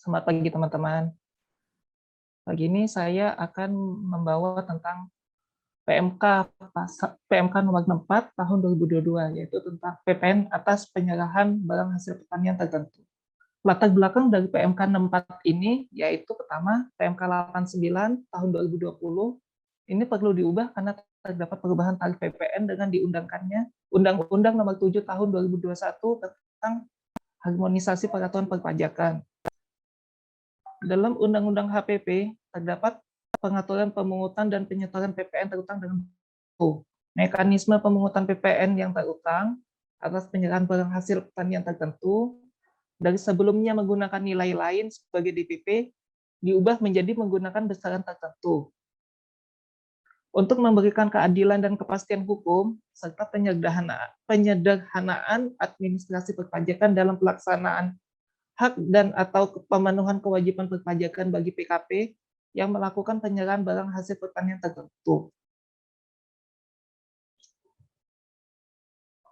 Selamat pagi teman-teman. Pagi ini saya akan membawa tentang PMK PMK nomor 4 tahun 2022, yaitu tentang PPN atas penyerahan barang hasil pertanian tertentu. Latar belakang dari PMK 64 ini yaitu pertama PMK 89 tahun 2020 ini perlu diubah karena terdapat perubahan tarif PPN dengan diundangkannya Undang-Undang Nomor 7 tahun 2021 tentang harmonisasi peraturan perpajakan. Dalam Undang-Undang HPP terdapat pengaturan pemungutan dan penyetoran PPN terutang dengan mekanisme pemungutan PPN yang terutang atas penyerahan barang hasil pertanian tertentu dari sebelumnya menggunakan nilai lain sebagai DPP diubah menjadi menggunakan besaran tertentu. Untuk memberikan keadilan dan kepastian hukum serta penyederhanaan administrasi perpajakan dalam pelaksanaan hak dan atau pemenuhan kewajiban perpajakan bagi PKP yang melakukan penyerahan barang hasil pertanian tertentu.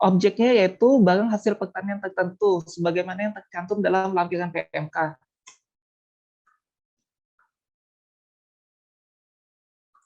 Objeknya yaitu barang hasil pertanian tertentu, sebagaimana yang tercantum dalam lampiran PMK.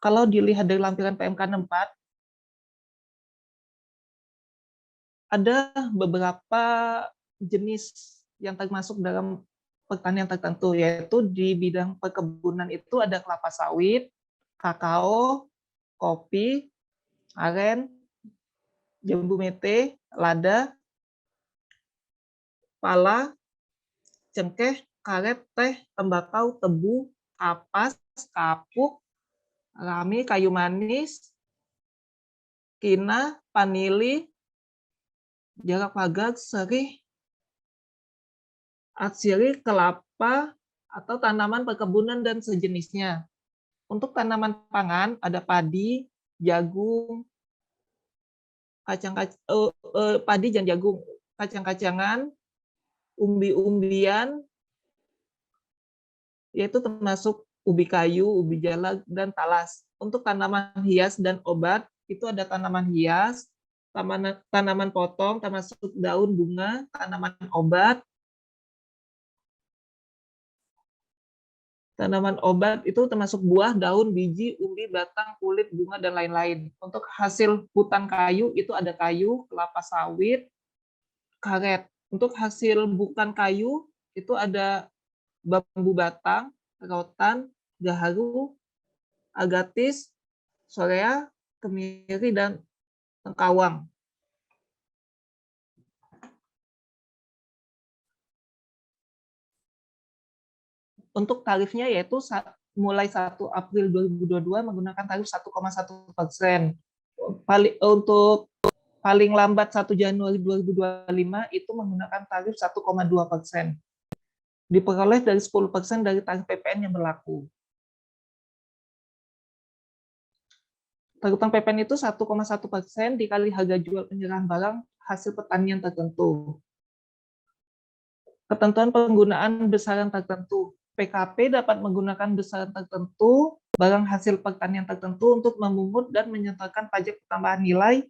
Kalau dilihat dari lampiran PMK 64, ada beberapa jenis yang termasuk dalam pertanian tertentu, yaitu di bidang perkebunan itu ada kelapa sawit, kakao, kopi, aren, jambu mete, lada, pala, cengkeh, karet, teh, tembakau, tebu, kapas, kapuk, rami, kayu manis, kina, panili, jarak pagar, serih, atsiri, kelapa, atau tanaman perkebunan dan sejenisnya. Untuk tanaman pangan ada padi, jagung, padi dan jagung, kacang-kacangan, umbi-umbian, yaitu termasuk ubi kayu, ubi jala, dan talas. Untuk tanaman hias dan obat, itu ada tanaman hias, tanaman potong, termasuk daun, bunga, tanaman obat. Tanaman obat itu termasuk buah, daun, biji, umbi, batang, kulit, bunga, dan lain-lain. Untuk hasil hutan kayu, itu ada kayu, kelapa sawit, karet. Untuk hasil bukan kayu, itu ada bambu batang, rotan, gaharu, agatis, sorea, kemiri, dan tengkawang. Untuk tarifnya yaitu mulai 1 April 2022 menggunakan tarif 1,1%. Untuk paling lambat 1 Januari 2025 itu menggunakan tarif 1,2%. Diperoleh dari 10% dari tarif PPN yang berlaku. Terutang PPN itu 1,1% dikali harga jual penyerahan barang hasil pertanian tertentu. Ketentuan penggunaan besaran tertentu. PKP dapat menggunakan besaran tertentu barang hasil pertanian tertentu untuk memungut dan menyetorkan pajak tambahan nilai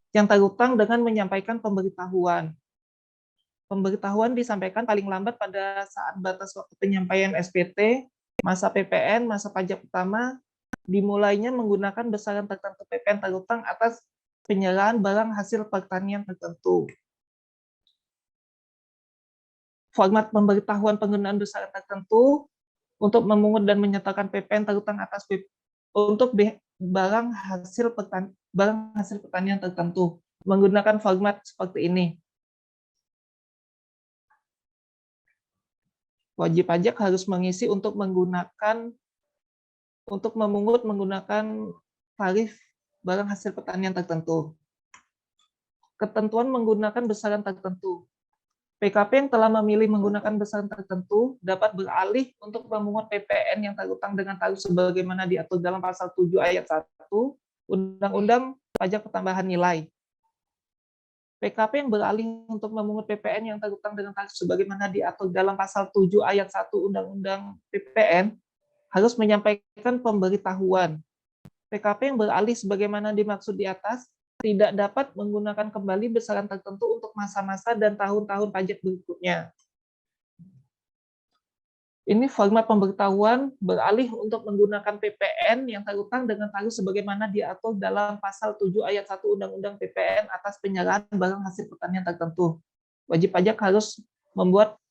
yang terutang dengan menyampaikan pemberitahuan. Pemberitahuan disampaikan paling lambat pada saat batas waktu penyampaian SPT, masa PPN, masa pajak utama, dimulainya menggunakan besaran tertentu PPN terutang atas penyerahan barang hasil pertanian tertentu. Format pemberitahuan penggunaan besaran tertentu untuk memungut dan menyatakan PPN terutang atas untuk barang hasil pertanian tertentu menggunakan format seperti ini. Wajib pajak harus mengisi untuk memungut menggunakan tarif barang hasil pertanian tertentu. Ketentuan menggunakan besaran tertentu. PKP yang telah memilih menggunakan besaran tertentu dapat beralih untuk memungut PPN yang terutang dengan tarif sebagaimana diatur dalam pasal 7 ayat 1 Undang-Undang Pajak Pertambahan Nilai. PKP yang beralih untuk memungut PPN yang terutang dengan tarif sebagaimana diatur dalam pasal 7 ayat 1 Undang-Undang PPN harus menyampaikan pemberitahuan. PKP yang beralih sebagaimana dimaksud di atas tidak dapat menggunakan kembali besaran tertentu untuk masa-masa dan tahun-tahun pajak berikutnya. Ini format pemberitahuan beralih untuk menggunakan PPN yang terutang dengan tarif sebagaimana diatur dalam pasal 7 ayat 1 Undang-Undang PPN atas penyerahan barang hasil pertanian tertentu. Wajib pajak harus membuat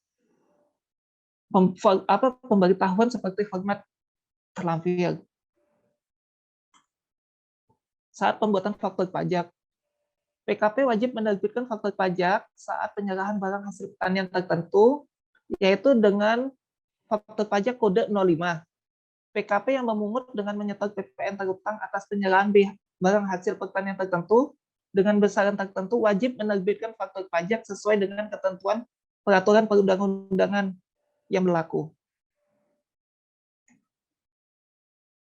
pemberitahuan seperti format terlampir. Saat pembuatan faktur pajak, PKP wajib menerbitkan faktur pajak saat penyerahan barang hasil pertanian tertentu, yaitu dengan faktur pajak kode 05. PKP yang memungut dengan menyetor PPN terutang atas penyerahan barang hasil pertanian tertentu dengan besaran tertentu wajib menerbitkan faktur pajak sesuai dengan ketentuan peraturan perundang-undangan yang berlaku.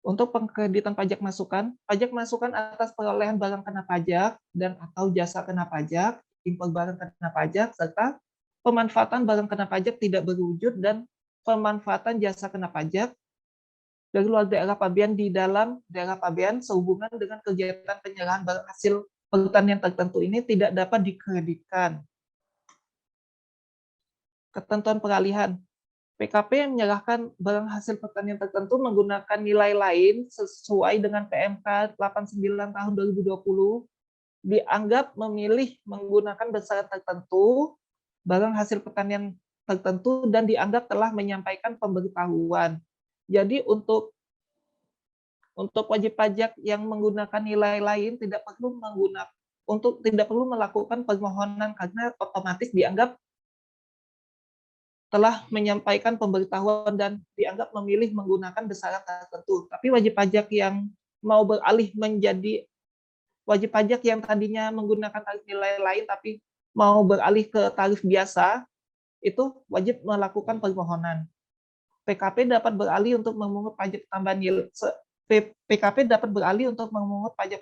Untuk pengkreditan pajak masukan atas perolehan barang kena pajak dan atau jasa kena pajak, impor barang kena pajak, serta pemanfaatan barang kena pajak tidak berwujud dan pemanfaatan jasa kena pajak dari luar daerah pabean di dalam daerah pabean sehubungan dengan kegiatan penyerahan barang hasil pertanian tertentu ini tidak dapat dikreditkan. Ketentuan peralihan. PKP yang menyerahkan barang hasil pertanian tertentu menggunakan nilai lain sesuai dengan PMK 89 tahun 2020 dianggap memilih menggunakan besaran tertentu barang hasil pertanian tertentu dan dianggap telah menyampaikan pemberitahuan. Jadi untuk wajib pajak yang menggunakan nilai lain tidak perlu melakukan permohonan karena otomatis dianggap telah menyampaikan pemberitahuan dan dianggap memilih menggunakan besaran tertentu. Tapi wajib pajak yang mau beralih menjadi wajib pajak yang tadinya menggunakan tarif nilai lain tapi mau beralih ke tarif biasa, itu wajib melakukan permohonan. PKP dapat beralih untuk memungut pajak tambahan nilai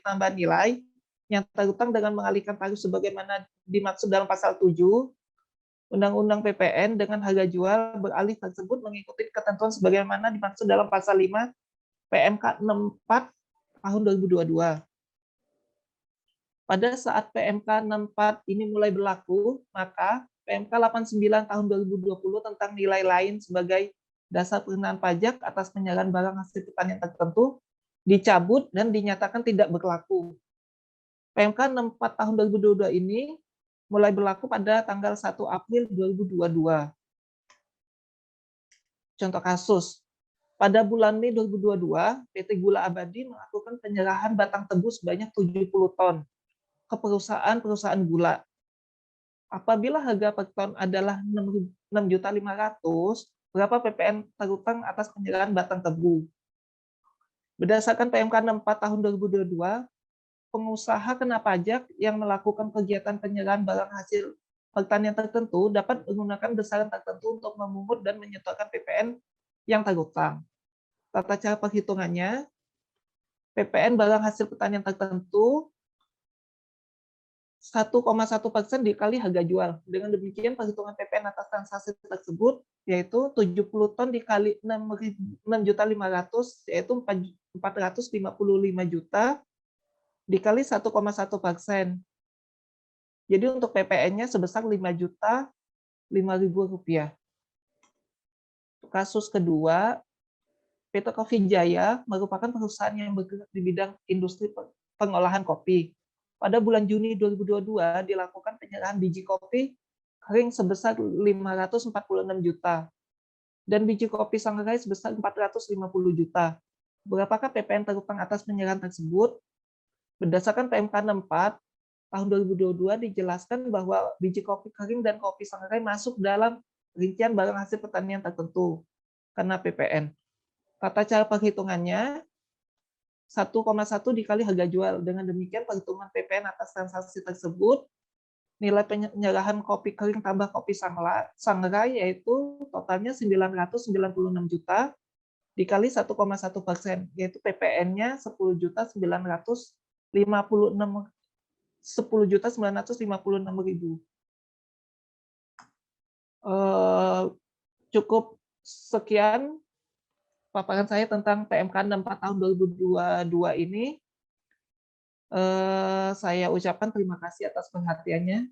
tambahan nilai yang terutang dengan mengalihkan tarif sebagaimana dimaksud dalam pasal 7 Undang-Undang PPN dengan harga jual beralih tersebut mengikuti ketentuan sebagaimana dimaksud dalam pasal 5 PMK 64 tahun 2022. Pada saat PMK 64 ini mulai berlaku, maka PMK 89 tahun 2020 tentang nilai lain sebagai dasar pengenaan pajak atas penyerahan barang hasil pertanian tertentu dicabut dan dinyatakan tidak berlaku. PMK 64 tahun 2022 ini mulai berlaku pada tanggal 1 April 2022. Contoh kasus, pada bulan Mei 2022, PT Gula Abadi melakukan penyerahan batang tebu sebanyak 70 ton ke perusahaan-perusahaan gula. Apabila harga per ton adalah 6.500.000, berapa PPN terutang atas penyerahan batang tebu? Berdasarkan PMK 64 tahun 2022, pengusaha kena pajak yang melakukan kegiatan penyerahan barang hasil pertanian tertentu dapat menggunakan besaran tertentu untuk memungut dan menyetorkan PPN yang terutang. Tata cara perhitungannya, PPN barang hasil pertanian tertentu 1,1% dikali harga jual. Dengan demikian perhitungan PPN atas transaksi tersebut yaitu 70 ton dikali 6.500.000 yaitu 455 juta dikali 1,1%. Jadi untuk PPN-nya sebesar 5.005.000 rupiah. Kasus kedua, PT Kopi Jaya merupakan perusahaan yang bergerak di bidang industri pengolahan kopi. Pada bulan Juni 2022 dilakukan penyerahan biji kopi kering sebesar 546 juta dan biji kopi sangrai sebesar 450 juta. Berapakah PPN terutang atas penyerahan tersebut? Berdasarkan PMK 64 tahun 2022 dijelaskan bahwa biji kopi kering dan kopi sangrai masuk dalam rincian barang hasil pertanian tertentu karena PPN. Tata cara perhitungannya 1,1 dikali harga jual. Dengan demikian perhitungan PPN atas transaksi tersebut nilai penyerahan kopi kering tambah kopi sangrai yaitu totalnya 996 juta dikali 1,1%, yaitu PPN-nya 10.956.000. Cukup sekian paparan saya tentang PMK 64 tahun 2022 ini. Saya ucapkan terima kasih atas perhatiannya.